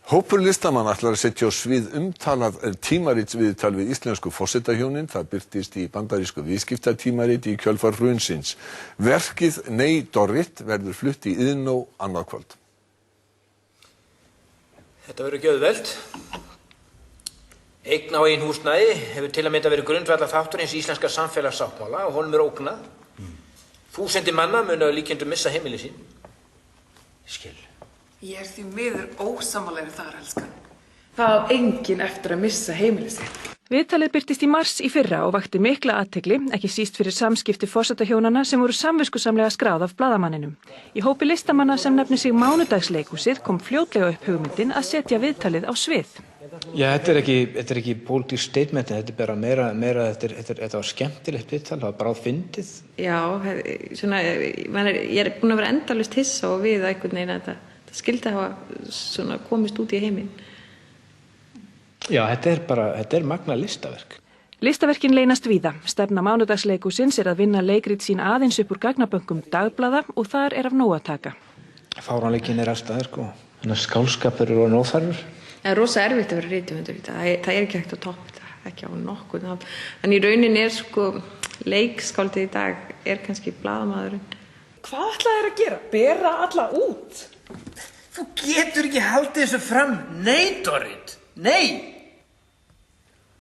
Hópur listamanna ætlar að setja á svið umtalað tímaritsviðtal við íslensku forsetahjónin. Það birtist í bandarísku viðskiptatímariti í kjölfar hrunsins. Verkið Nei Dorrit verður flutt í Iðnó annað kvöld. Þetta verður ekki auðvelt. Eign á eigin húsnæði hefur til að mynda verið grundvallarþáttur hins íslenska samfélagssáttmála og honum er ógnað. Þúsundir manna munu að líkindum missa heimili sín. Skil. Ég er því miður ósammála þar, elskan. Það á enginn eftir að missa heimili sitt. Viðtalið birtist í mars í fyrra og vakti mikla athygli, ekki síst fyrir samskipti forsetahjónanna sem voru samviskusamlega skráð af blaðamanninum. Í hópi listamanna sem nefnir sig Mánudagsleikhúsið kom fljótlega upp hugmyndin að setja viðtalið á svið. Já, þetta er ekki pólitískt statement, þetta er bara meira þetta var skemmtilegt viðtal, það var bara fyndið. Já, svona, ég er búin að vera endalaust hissa og við einhvern veginn að þetta skildi hafa komist út í heiminn. Já, þetta er magna listaverk. Listaverkin leynast víða. Stefna Mánudagsleikhússins er að vinna leikrit sín aðeins upp úr gagnabönkum dagblaða og þar er af nóg að taka. Fáránleikinn er allstaðar, sko. Þannig að skálskapur eru óþarfur. Það er rosa erfitt að vera rithöfundur í þetta. Það er ekki hægt að toppa þetta, ekki á nokkuð. En í rauninni er leikskáldið í dag er kannski blaðamaðurinn. Hvað ætla þér að gera? Bera alla út? Þú getur ekki haldið þessu fram. Nei, Dorrit. Nei.